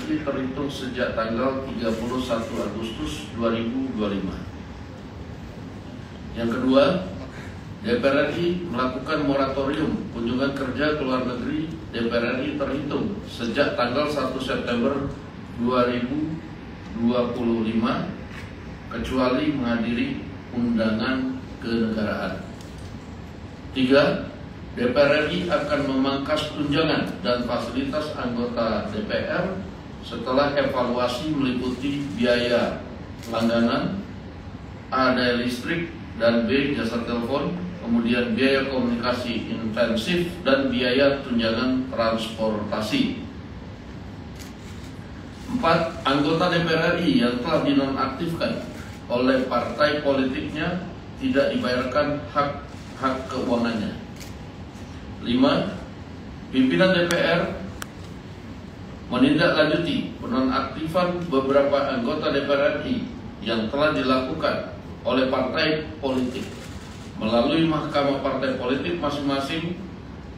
RI terhitung sejak tanggal 31 Agustus 2025. Yang kedua, DPR RI melakukan moratorium kunjungan kerja ke luar negeri DPR RI terhitung sejak tanggal 1 September 2025 kecuali menghadiri undangan kenegaraan. 3. DPR RI akan memangkas tunjangan dan fasilitas anggota DPR setelah evaluasi meliputi biaya langganan, A. daya listrik, dan B. jasa telepon, kemudian biaya komunikasi intensif dan biaya tunjangan transportasi. 4. Anggota DPR RI yang telah dinonaktifkan oleh partai politiknya tidak dibayarkan hak keuangannya. 5. Pimpinan DPR menindaklanjuti penonaktifan beberapa anggota DPR RI yang telah dilakukan oleh partai politik melalui mahkamah partai politik masing-masing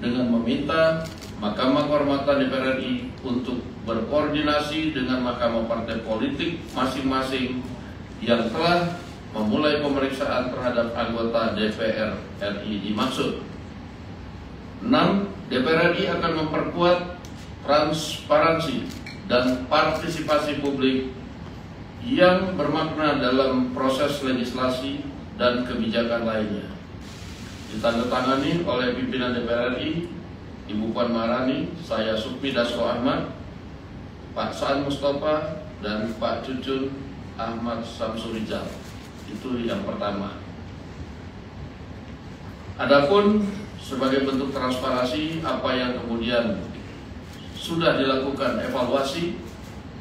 dengan meminta Mahkamah Kehormatan DPR RI untuk berkoordinasi dengan mahkamah partai politik masing-masing yang telah memulai pemeriksaan terhadap anggota DPR RI dimaksud. 6. DPR RI akan memperkuat transparansi dan partisipasi publik yang bermakna dalam proses legislasi dan kebijakan lainnya. Ditandatangani oleh pimpinan DPR RI, Ibu Puan Maharani, saya Supmi Dasko Ahmad, Pak Saan Mustafa, dan Pak Cucun Ahmad Samsurizal. Itu yang pertama. Adapun sebagai bentuk transparansi apa yang kemudian sudah dilakukan evaluasi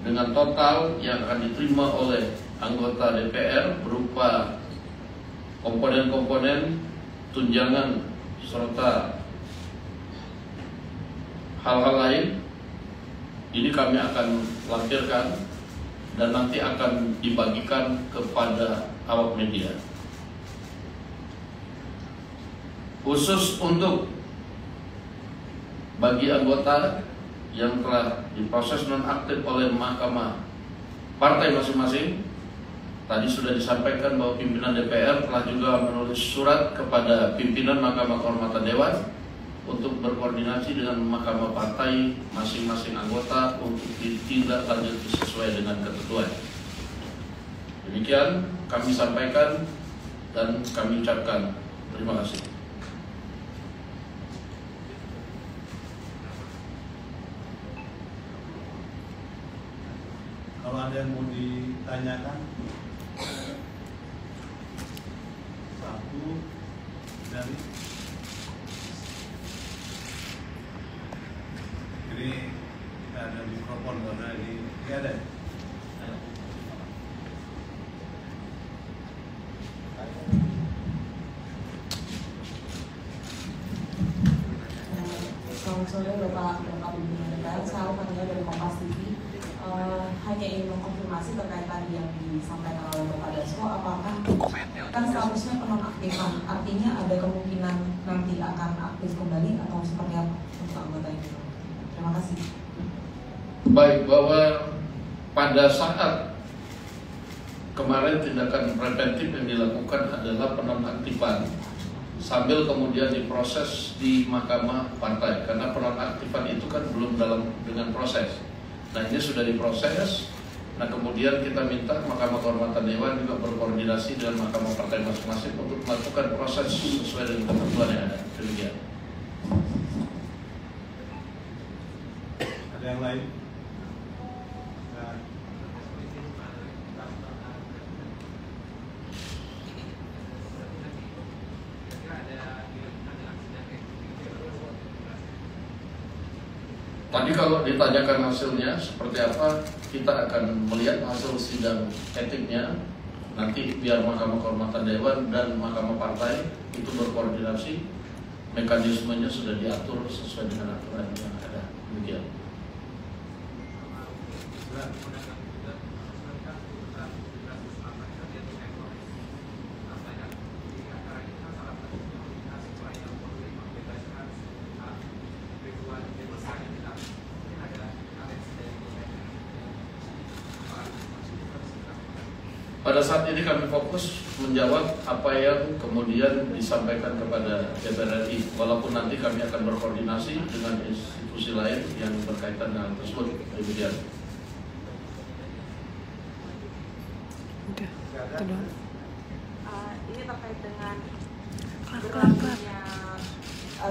dengan total yang akan diterima oleh anggota DPR berupa komponen-komponen tunjangan serta hal-hal lain, ini kami akan lampirkan dan nanti akan dibagikan kepada awak media. Khusus untuk bagi anggota yang telah diproses nonaktif oleh mahkamah partai masing-masing, tadi sudah disampaikan bahwa pimpinan DPR telah juga menulis surat kepada pimpinan Mahkamah Kehormatan Dewan untuk berkoordinasi dengan mahkamah partai masing-masing anggota untuk ditindaklanjuti sesuai dengan ketentuan. Demikian kami sampaikan dan kami ucapkan terima kasih. Kalau ada yang mau ditanyakan, satu dari ini kita ada mikrofon karena ini ada. Selamat sore Bapak pimpinan DPR, saya Fatia dari Kompas TV. Hanya ingin mengkonfirmasi terkait tadi yang disampaikan oleh Bapak Dasko, apakah kan statusnya penonaktifan, artinya ada kemungkinan nanti akan aktif kembali atau seperti apa untuk anggota ini? Terima kasih. Baik, bahwa pada saat kemarin tindakan preventif yang dilakukan adalah penonaktifan sambil kemudian diproses di mahkamah partai, karena penonaktifan itu kan belum dengan proses. Nah, ini sudah diproses. Nah, kemudian kita minta Mahkamah Kehormatan Dewan juga berkoordinasi dengan mahkamah partai masing-masing untuk melakukan proses sesuai dengan ketentuan yang ada. Demikian. Ada yang lain? Nah. Tadi kalau ditanyakan hasilnya seperti apa, kita akan melihat hasil sidang etiknya. Nanti biar Mahkamah Kehormatan Dewan dan Mahkamah Partai itu berkoordinasi, mekanismenya sudah diatur sesuai dengan aturan yang ada. Demikian. Pada saat ini kami fokus menjawab apa yang kemudian disampaikan kepada DPR RI, walaupun nanti kami akan berkoordinasi dengan institusi lain yang berkaitan dengan hal tersebut. Demikian. Ini terkait dengan berlakunya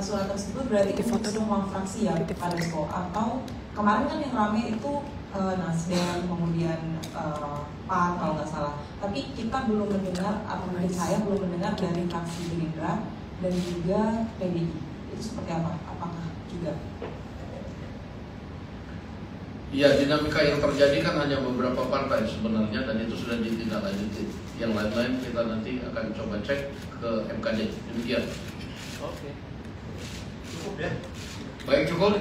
surat tersebut berarti untuk semua fraksi ya Pak Dasko, atau kemarin kan yang rame itu Nasdem, kemudian PAN kalau nggak salah, tapi kita belum mendengar, atau mungkin saya belum mendengar dari fraksi Gerindra dan juga PDI. Itu seperti apa? Apakah juga? Ya, dinamika yang terjadi kan hanya beberapa partai sebenarnya, dan itu sudah ditindaklanjuti. Yang lain-lain kita nanti akan coba cek ke MKD. Demikian. Oke. Cukup ya. Baik, cukup.